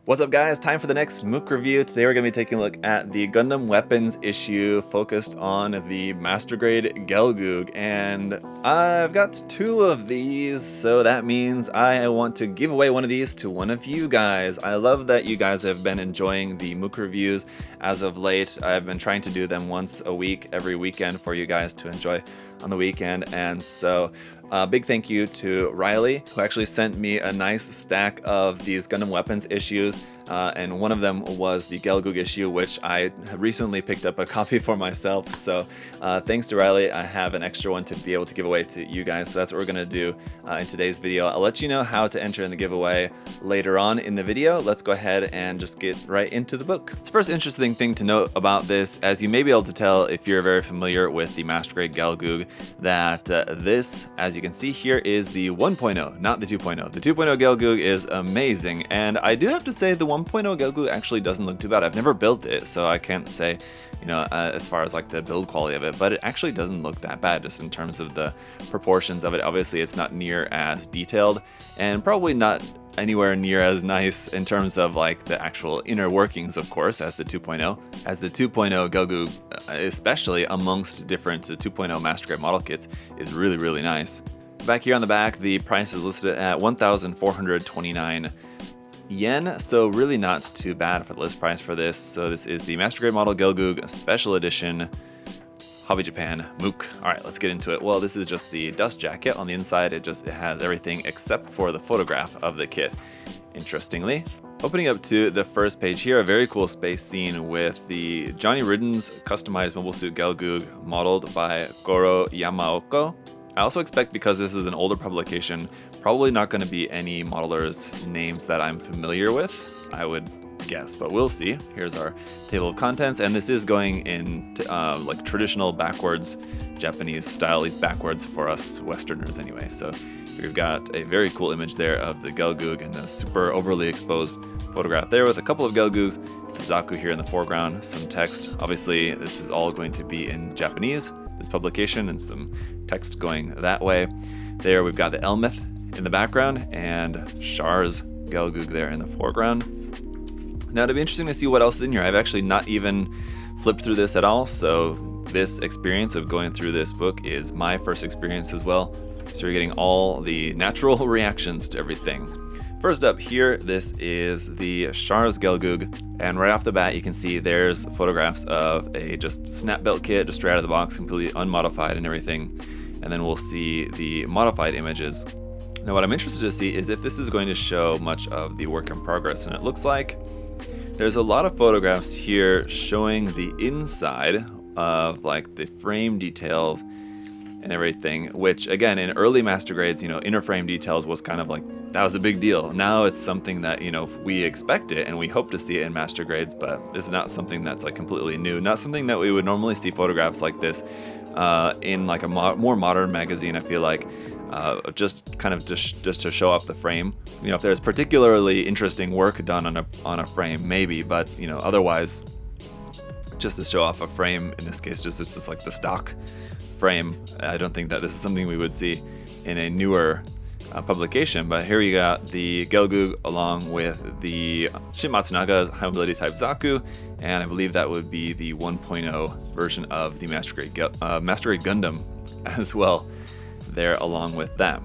What's up guys, time for the next mook review. Today we're going to be taking a look at the Gundam Weapons issue focused on the Master Grade Gelgoog, and I've got two of these, so that means I want to give away one of these to one of you guys. I love that you guys have been enjoying the mook reviews as of late. I've been trying to do them once a week, every weekend, for you guys to enjoy on the weekend, and so big thank you to Riley, who actually sent me a nice stack of these Gundam Weapons issues, and one of them was the Gelgoog issue, which I recently picked up a copy for myself. So thanks to Riley, I have an extra one to be able to give away to you guys. So that's what we're going to do in today's video. I'll let you know how to enter in the giveaway later on in the video. Let's go ahead and just get right into the book. The first interesting thing to note about this, as you may be able to tell if you're very familiar with the Master Grade Gelgoog, that this, as you can see here, is the 1.0, not the 2.0. The 2.0 Gelgoog is amazing, and I do have to say the 1.0 Gelgoog actually doesn't look too bad. I've never built it, so I can't say, you know, as far as like the build quality of it, but it actually doesn't look that bad just in terms of the proportions of it. Obviously, it's not near as detailed, and probably not anywhere near as nice in terms of like the actual inner workings, of course, as the 2.0. As the 2.0 Gelgoog, especially amongst different 2.0 Master Grade model kits, is really, really nice. Back here on the back, the price is listed at 1,429 yen, so really not too bad for the list price for this. So this is the Master Grade Model Gelgoog Special Edition Hobby Japan mook. Alright, let's get into it. Well, this is just the dust jacket. On the inside, it has everything except for the photograph of the kit, interestingly. Opening up to the first page here, a very cool space scene with the Johnny Ridden's customized mobile suit Gelgoog modeled by Goro Yamaoka. I also expect, because this is an older publication, probably not going to be any modelers' names that I'm familiar with, I would guess, but we'll see. Here's our table of contents, and this is going in like traditional backwards Japanese style, at least backwards for us Westerners anyway. So we've got a very cool image there of the Gelgoog and the super overly exposed photograph there with a couple of Gelgoogs, Zaku here in the foreground, some text. Obviously, this is all going to be in Japanese, this publication, and some text going that way. There we've got the Elmeth in the background and Char's Gelgoog there in the foreground. Now, it'll be interesting to see what else is in here. I've actually not even flipped through this at all, so this experience of going through this book is my first experience as well. So you're getting all the natural reactions to everything. First up here, this is the Char's Gelgoog, and right off the bat you can see there's photographs of a just snap belt kit, just straight out of the box, completely unmodified and everything. And then we'll see the modified images. Now what I'm interested to see is if this is going to show much of the work in progress, and it looks like there's a lot of photographs here showing the inside of like the frame details and everything, which again, in early Master Grades, you know, inner frame details was kind of like, that was a big deal. Now it's something that, you know, we expect it and we hope to see it in Master Grades, but this is not something that's like completely new, not something that we would normally see photographs like this in like a more modern magazine. I feel like just kind of just to show off the frame. You know, if there's particularly interesting work done on a frame, maybe, but you know, otherwise, just to show off a frame, in this case, it's just like the stock frame. I don't think that this is something we would see in a newer publication, but here we got the Gelgoog along with the Shin Matsunaga's high mobility type Zaku, and I believe that would be the 1.0 version of the Master Grade Gundam as well there along with them.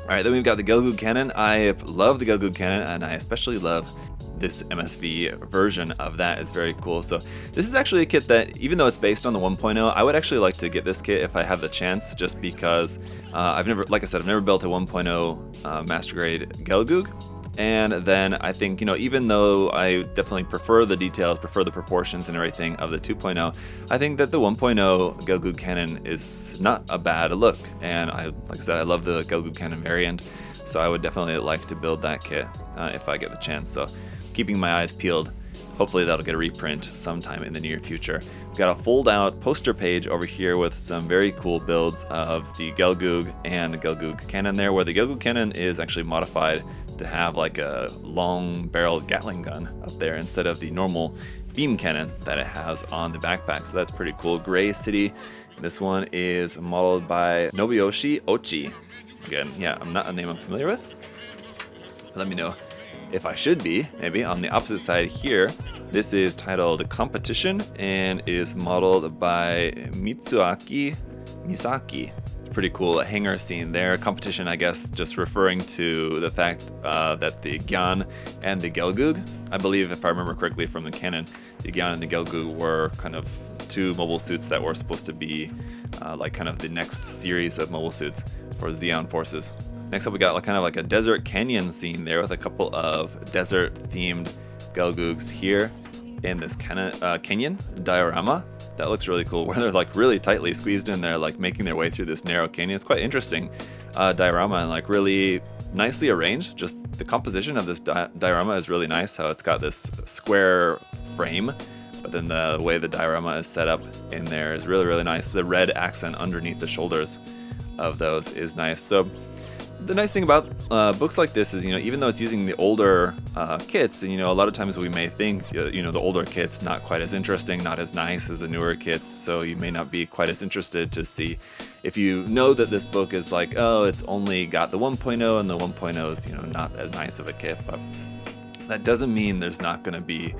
Alright, then we've got the Gelgoog cannon. I love the Gelgoog cannon, and I especially love this MSV version of that. Is very cool. So this is actually a kit that, even though it's based on the 1.0, I would actually like to get this kit if I have the chance, just because I've never built a 1.0 Master Grade Gelgoog. And then I think, you know, even though I definitely prefer the details, prefer the proportions and everything of the 2.0, I think that the 1.0 Gelgoog cannon is not a bad look. And like I said, I love the Gelgoog cannon variant, so I would definitely like to build that kit if I get the chance. So keeping my eyes peeled. Hopefully that'll get a reprint sometime in the near future. We've got a fold-out poster page over here with some very cool builds of the Gelgoog and Gelgoog cannon there, where the Gelgoog cannon is actually modified to have like a long-barreled Gatling gun up there instead of the normal beam cannon that it has on the backpack. So that's pretty cool. Gray City. This one is modeled by Nobuyoshi Ochi. Again, yeah, not a name I'm familiar with. Let me know if I should be, maybe. On the opposite side here, this is titled Competition and is modeled by Mitsuaki Misaki. It's pretty cool hanger scene there. Competition, I guess, just referring to the fact that the Gyan and the Gelgoog, I believe if I remember correctly from the canon, the Gyan and the Gelgoog were kind of two mobile suits that were supposed to be like kind of the next series of mobile suits for Zeon forces. Next up we got kind of like a desert canyon scene there with a couple of desert themed Gelgoogs here in this canyon diorama. That looks really cool, where they're like really tightly squeezed in there, like making their way through this narrow canyon. It's quite interesting diorama and like really nicely arranged. Just the composition of this diorama is really nice, how it's got this square frame, but then the way the diorama is set up in there is really, really nice. The red accent underneath the shoulders of those is nice. So the nice thing about books like this is, even though it's using the older kits, and a lot of times we may think, the older kits not quite as interesting, not as nice as the newer kits, so you may not be quite as interested to see if you know that this book is like, oh, it's only got the 1.0 and the 1.0 is, not as nice of a kit, but that doesn't mean there's not going to be,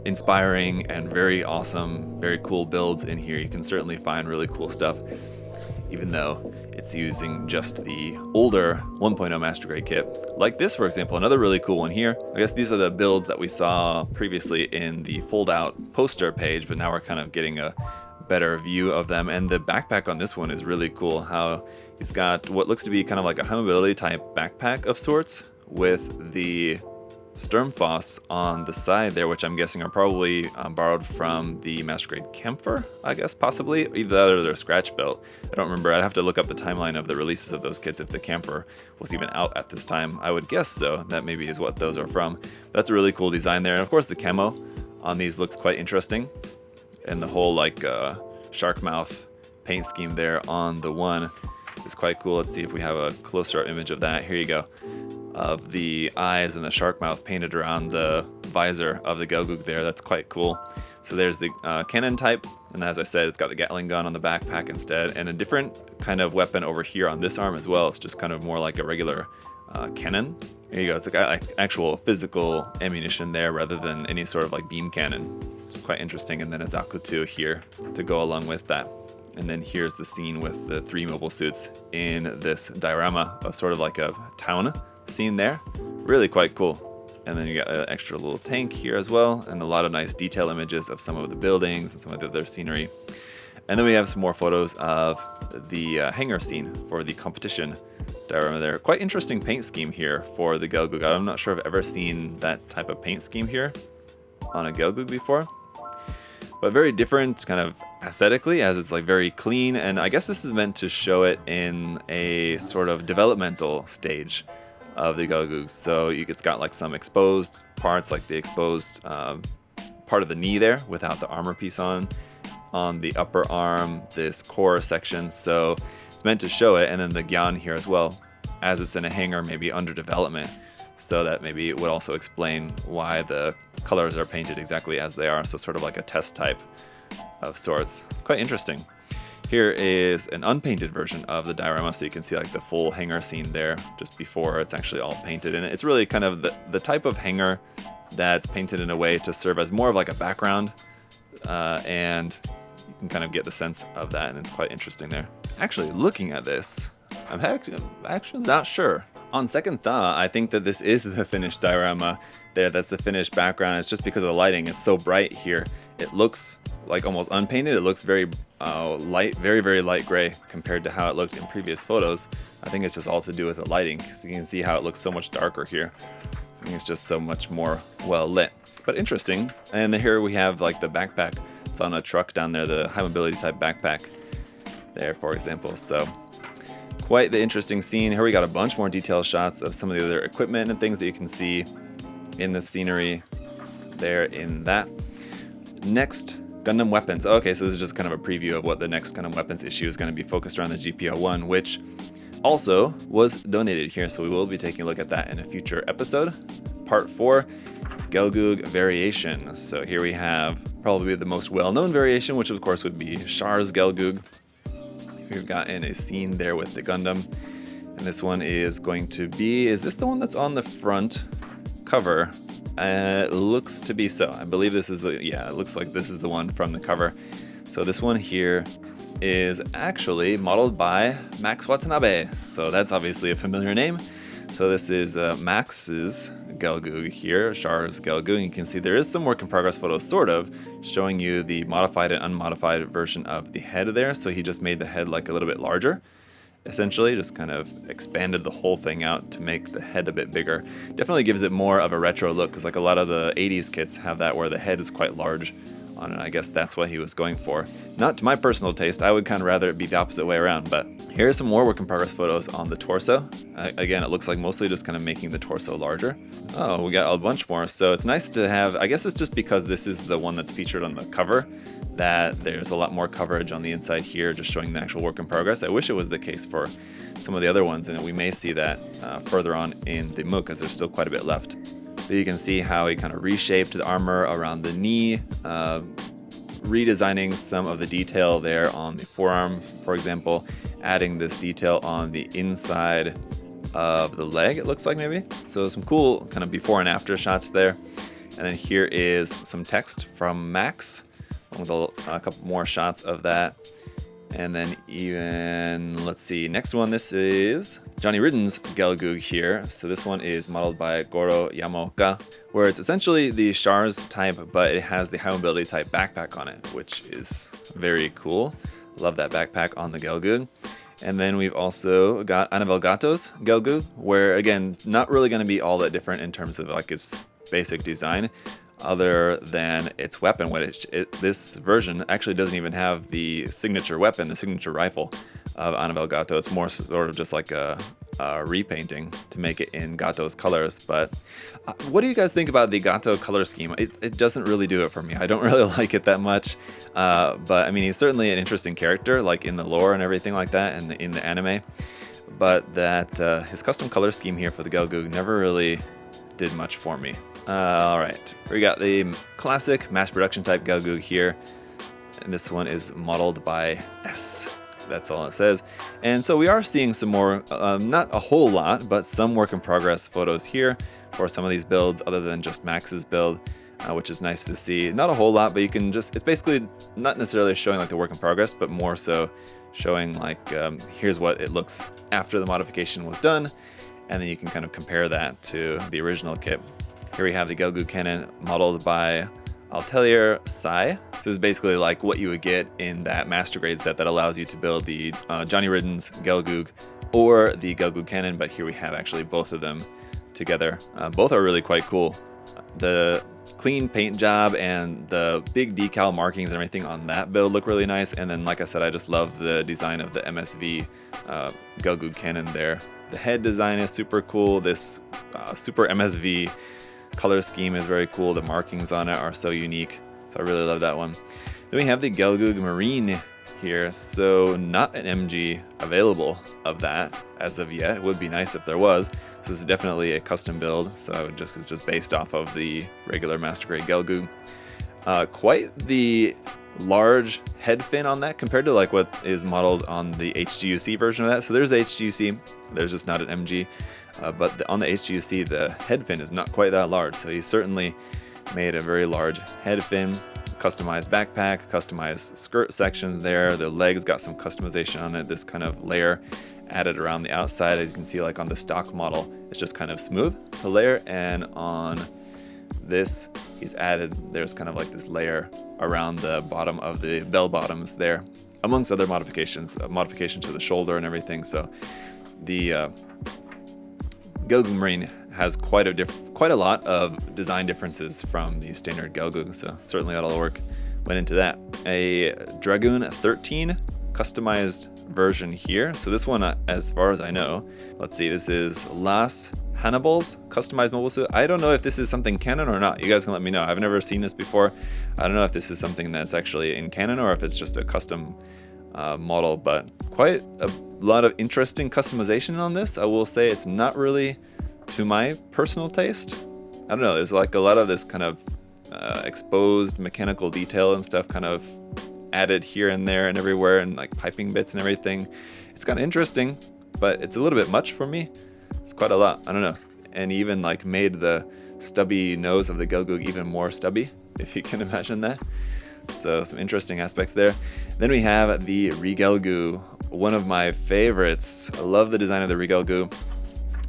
inspiring and very awesome, very cool builds in here. You can certainly find really cool stuff, even though it's using just the older 1.0 Master Grade kit. Like this, for example, another really cool one here. I guess these are the builds that we saw previously in the fold-out poster page, but now we're kind of getting a better view of them. And the backpack on this one is really cool, how he's got what looks to be kind of like a high mobility type backpack of sorts with the Sturmfoss on the side there, which I'm guessing are probably borrowed from the Master Grade Camphor, I guess, possibly. Either that or their scratch built. I don't remember. I'd have to look up the timeline of the releases of those kits if the Camphor was even out at this time. I would guess so. That maybe is what those are from. That's a really cool design there. And of course the camo on these looks quite interesting. And the whole like shark mouth paint scheme there on the one is quite cool. Let's see if we have a closer image of that. Here you go. Of the eyes and the shark mouth painted around the visor of the Gelgoog there. That's quite cool. So there's the cannon type, and as I said, it's got the Gatling gun on the backpack instead, and a different kind of weapon over here on this arm as well. It's just kind of more like a regular cannon. Here you go. It's like actual physical ammunition there rather than any sort of like beam cannon. It's quite interesting. And then a Zaku 2 here to go along with that. And then here's the scene with the 3 mobile suits in this diorama of sort of like a town scene there. Really quite cool. And then you got an extra little tank here as well, and a lot of nice detail images of some of the buildings and some of the other scenery. And then we have some more photos of the hangar scene for the competition diorama there. Quite interesting paint scheme here for the Gelgoog. I'm not sure I've ever seen that type of paint scheme here on a Gelgoog before, but very different kind of aesthetically, as it's like very clean, and I guess this is meant to show it in a sort of developmental stage of the Gelgoog. So it's got like some exposed parts, like the exposed part of the knee there without the armor piece on the upper arm, this core section. So it's meant to show it, and then the Gyan here as well, as it's in a hangar maybe under development. So that maybe it would also explain why the colors are painted exactly as they are. So sort of like a test type of sorts. Quite interesting. Here is an unpainted version of the diorama, so you can see like the full hangar scene there just before it's actually all painted. And it's really kind of the type of hangar that's painted in a way to serve as more of like a background, and you can kind of get the sense of that, and it's quite interesting there. Actually, looking at this, I'm actually not sure. On second thought, I think that this is the finished diorama there. That's the finished background. It's just because of the lighting. It's so bright here. It looks like almost unpainted. It looks very light, very, very light gray compared to how it looked in previous photos. I think it's just all to do with the lighting, because you can see how it looks so much darker here. I think it's just so much more well lit, but interesting. And then here we have like the backpack. It's on a truck down there, the high mobility type backpack there, for example. So quite the interesting scene. Here we got a bunch more detailed shots of some of the other equipment and things that you can see in the scenery there in that. Next, Gundam weapons. Okay, so this is just kind of a preview of what the next Gundam weapons issue is going to be focused around, the GPO-1, which also was donated here, so we will be taking a look at that in a future episode. Part 4 is Gelgoog variation. So here we have probably the most well-known variation, which of course would be Char's Gelgoog. We've got in a scene there with the Gundam, and this one is going to be, is this the one that's on the front cover. It looks to be so. I believe this is the, yeah, it looks like this is the one from the cover. So this one here is actually modeled by Max Watanabe. So that's obviously a familiar name. So this is Max's Gelgoog here, Char's Gelgoog. You can see there is some work in progress photos, sort of, showing you the modified and unmodified version of the head there. So he just made the head like a little bit larger. Essentially, just kind of expanded the whole thing out to make the head a bit bigger. Definitely gives it more of a retro look, because like a lot of the 80s kits have that where the head is quite large on it. I guess that's what he was going for. Not to my personal taste, I would kind of rather it be the opposite way around, but here are some more work in progress photos on the torso. Again, it looks like mostly just kind of making the torso larger. Oh, we got a bunch more, so it's nice to have, I guess it's just because this is the one that's featured on the cover, that there's a lot more coverage on the inside here, just showing the actual work in progress. I wish it was the case for some of the other ones, and we may see that further on in the mook, as there's still quite a bit left. But you can see how he kind of reshaped the armor around the knee, redesigning some of the detail there on the forearm, for example, adding this detail on the inside of the leg, it looks like maybe. So some cool kind of before and after shots there. And then here is some text from Max, with a couple more shots of that. And then even, let's see, next one, this is Johnny Ridden's Gelgoog here. So this one is modeled by Goro Yamaoka, where it's essentially the Char's type, but it has the high mobility type backpack on it, which is very cool. Love that backpack on the Gelgoog. And then we've also got Annabelle Gatto's Gelgoog, where again, not really going to be all that different in terms of like its basic design, other than its weapon, which this version actually doesn't even have the signature weapon, the signature rifle of Annabelle Gatto. It's more sort of just like a repainting to make it in Gatto's colors. But what do you guys think about the Gatto color scheme? It doesn't really do it for me. I don't really like it that much. But I mean, he's certainly an interesting character, like in the lore and everything like that, and in the anime. But that his custom color scheme here for the Gelgoog never really did much for me. Alright, we got the classic mass production type Gelgoog here, and this one is modeled by S. That's all it says. And so we are seeing some more, not a whole lot, but some work in progress photos here for some of these builds other than just Max's build, which is nice to see. Not a whole lot, but you can just, it's basically not necessarily showing like the work in progress, but more so showing like, here's what it looks after the modification was done, and then you can kind of compare that to the original kit. Here we have the Gelgoog cannon modeled by Atelier Sai. So this is basically like what you would get in that master grade set that allows you to build the Johnny Ridden's Gelgoog or the Gelgoog cannon, but here we have actually both of them together. Both are really quite cool. The clean paint job and the big decal markings and everything on that build look really nice. And then, like I said, I just love the design of the MSV Gelgoog cannon there. The head design is super cool. This super MSV color scheme is very cool. The markings on it are so unique. So I really love that one. Then we have the Gelgoog Marine here. So not an MG available of that as of yet. It would be nice if there was. So this is definitely a custom build. So it's just based off of the regular master grade Gelgoog. Quite the large head fin on that compared to like what is modeled on the HGUC version of that. So there's HGUC, there's just not an MG. But on the HGUC, the head fin is not quite that large. So he certainly made a very large head fin, customized backpack, customized skirt section there. The legs got some customization on it. This kind of layer added around the outside. As you can see, like on the stock model, it's just kind of smooth, the layer. And on this, he's added, there's kind of like this layer around the bottom of the bell bottoms there, amongst other modifications, a modification to the shoulder and everything. So the Gelgoog Marine has quite a lot of design differences from the standard Gelgoog, so certainly a lot of work went into that. A Dragoon 13 customized version here. So this one, as far as I know, let's see, this is Las Hannibal's customized mobile suit. I don't know if this is something canon or not. You guys can let me know. I've never seen this before. I don't know if this is something that's actually in canon or if it's just a custom model, but quite a lot of interesting customization on this. I will say it's not really to my personal taste. I don't know, there's like a lot of this kind of exposed mechanical detail and stuff kind of added here and there and everywhere, and like piping bits and everything. It's kind of interesting, but it's a little bit much for me. It's quite a lot, I don't know. And even like made the stubby nose of the Gelgoog even more stubby, if you can imagine that. So some interesting aspects there. Then we have the Gelgoog, one of my favorites. I love the design of the Gelgoog.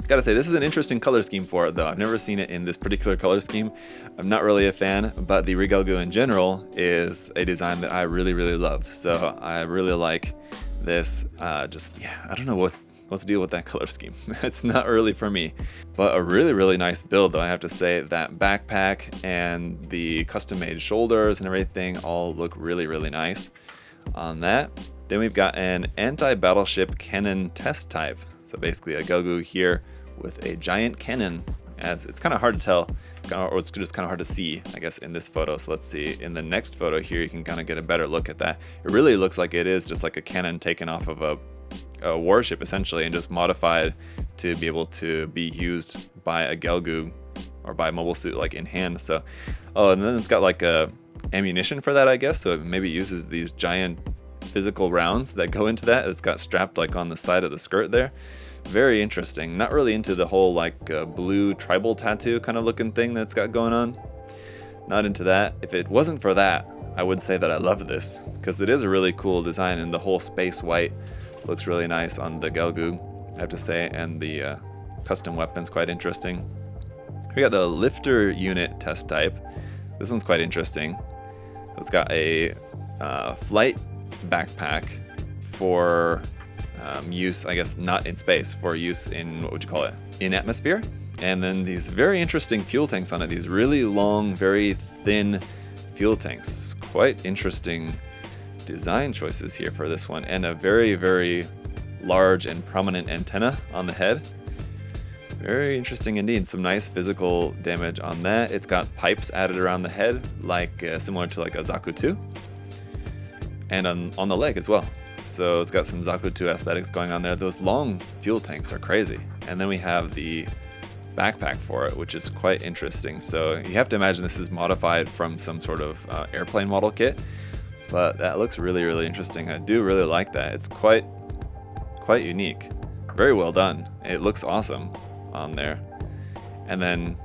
Gotta say, this is an interesting color scheme for it though. I've never seen it in this particular color scheme. I'm not really a fan, but the Gelgoog in general is a design that I really, really love. So I really like this. I don't know what's the deal with that color scheme. It's not really for me, but a really, really nice build though. I have to say that backpack and the custom made shoulders and everything all look really, really nice on that. Then we've got an anti-battleship cannon test type. So basically a Gelgoog here with a giant cannon, as it's kind of hard to tell, or it's just kind of hard to see, I guess, in this photo. So let's see, in the next photo here, you can kind of get a better look at that. It really looks like it is just like a cannon taken off of a warship, essentially, and just modified to be able to be used by a Gelgoog or by a mobile suit, like in hand. So, oh, and then it's got like a ammunition for that, I guess. So it maybe uses these giant physical rounds that go into that. It's got strapped like on the side of the skirt there. Very interesting. Not really into the whole like blue tribal tattoo kind of looking thing that's got going on. Not into that. If it wasn't for that, I would say that I love this, because it is a really cool design, and the whole space white looks really nice on the Gelgoog, I have to say, and the custom weapon's quite interesting. We got the lifter unit test type. This one's quite interesting. It's got a flight backpack for use, I guess, not in space, for use in, what would you call it, in atmosphere. And then these very interesting fuel tanks on it, these really long, very thin fuel tanks. Quite interesting design choices here for this one, and a very, very large and prominent antenna on the head. Very interesting indeed. Some nice physical damage on that. It's got pipes added around the head, like similar to like a Zaku 2, and on the leg as well. So it's got some Zaku 2 aesthetics going on there. Those long fuel tanks are crazy. And then we have the backpack for it, which is quite interesting. So you have to imagine this is modified from some sort of airplane model kit, but that looks really, really interesting. I do really like that. It's quite unique. Very well done. It looks awesome on there. And then,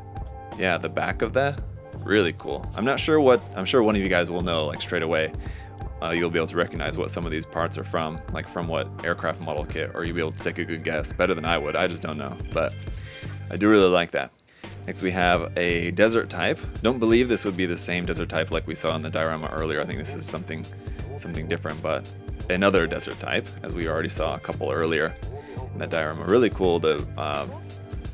yeah, the back of that, really cool. I'm sure one of you guys will know like straight away. You'll be able to recognize what some of these parts are from, like from what aircraft model kit, or you'll be able to take a good guess, better than I would. I just don't know, but I do really like that. Next we have a desert type. Don't believe this would be the same desert type like we saw in the diorama earlier. I think this is something different, but another desert type, as we already saw a couple earlier in that diorama. Really cool, the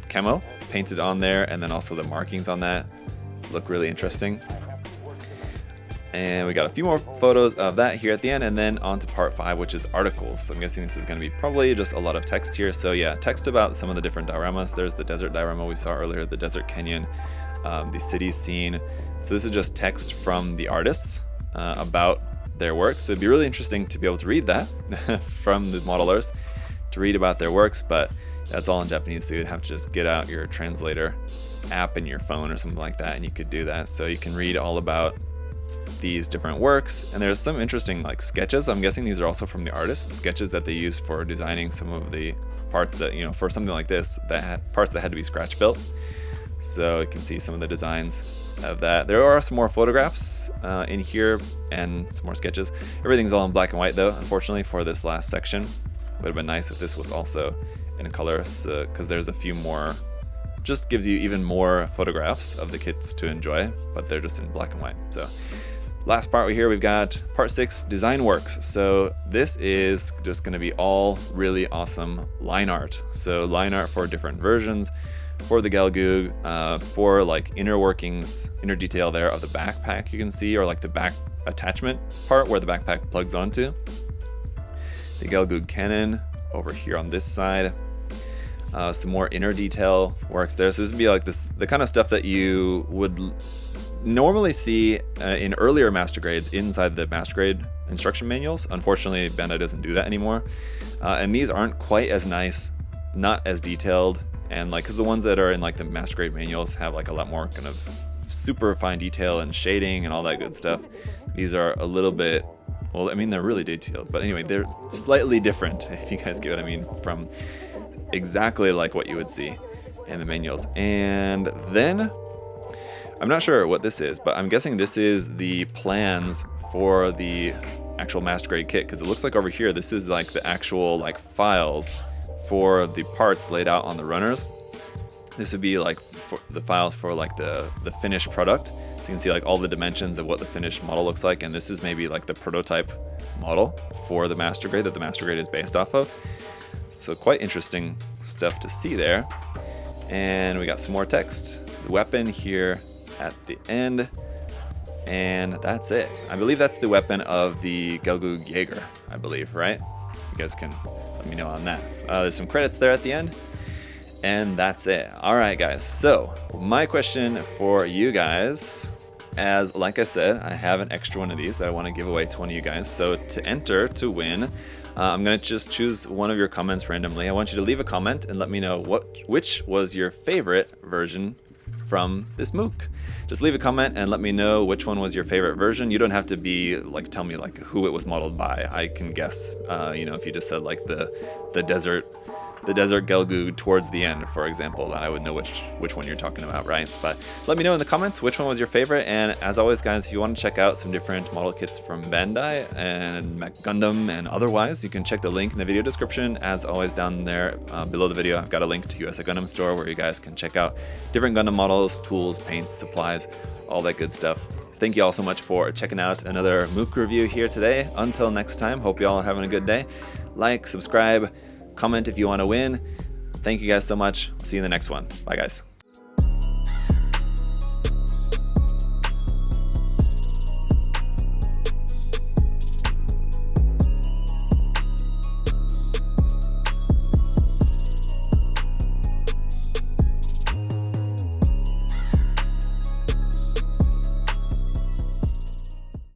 camo painted on there, and then also the markings on that look really interesting. And we got a few more photos of that here at the end, and then on to part 5, which is articles. So I'm guessing this is going to be probably just a lot of text here. So yeah, text about some of the different dioramas. There's the desert diorama we saw earlier, the desert canyon, the city scene. So this is just text from the artists about their works. So it'd be really interesting to be able to read that from the modelers, to read about their works, but that's all in Japanese, so you'd have to just get out your translator app in your phone or something like that, and you could do that. So you can read all about these different works, and there's some interesting like sketches. I'm guessing these are also from the artists, sketches that they use for designing some of the parts that, you know, for something like this, parts that had to be scratch built. So you can see some of the designs of that. There are some more photographs in here and some more sketches. Everything's all in black and white though, unfortunately, for this last section. Would have been nice if this was also in color, because there's a few more, just gives you even more photographs of the kits to enjoy, but they're just in black and white. So last part here, we've got part 6, design works. So this is just going to be all really awesome line art. So line art for different versions for the Gelgoog, for like inner workings, inner detail there of the backpack you can see, or like the back attachment part where the backpack plugs onto. The Gelgoog cannon over here on this side. Some more inner detail works there. So this would be like the kind of stuff that you would normally see in earlier master grades inside the master grade instruction manuals. Unfortunately, Bandai doesn't do that anymore. And these aren't quite as nice, not as detailed, and like, because the ones that are in like the master grade manuals have like a lot more kind of super fine detail and shading and all that good stuff. These are a little bit, well, I mean, they're really detailed, but anyway, they're slightly different, if you guys get what I mean, from exactly like what you would see in the manuals. And then I'm not sure what this is, but I'm guessing this is the plans for the actual master grade kit, because it looks like over here this is like the actual like files for the parts laid out on the runners. This would be like for the files for like the finished product, so you can see like all the dimensions of what the finished model looks like, and this is maybe like the prototype model for the master grade that the master grade is based off of. So quite interesting stuff to see there. And we got some more text, the weapon here at the end, and that's it. I believe that's the weapon of the Gelgoog Jaeger, I believe, right? You guys can let me know on that. There's some credits there at the end, and that's it. All right, guys, so my question for you guys, as like I said, I have an extra one of these that I want to give away to one of you guys. So to enter to win, I'm gonna just choose one of your comments randomly. I want you to leave a comment and let me know which was your favorite version from this mook. Just leave a comment and let me know which one was your favorite version. You don't have to be like tell me like who it was modeled by. I can guess. You know, if you just said like the desert Gelgoog towards the end, for example, then I would know which one you're talking about, right? But let me know in the comments which one was your favorite. And as always, guys, if you want to check out some different model kits from Bandai and Gundam and otherwise, you can check the link in the video description. As always, down there below the video, I've got a link to USA Gundam store where you guys can check out different Gundam models, tools, paints, supplies, all that good stuff. Thank you all so much for checking out another mook review here today. Until next time, hope you all are having a good day. Like, subscribe, comment if you want to win. Thank you guys so much. See you in the next one. Bye, guys.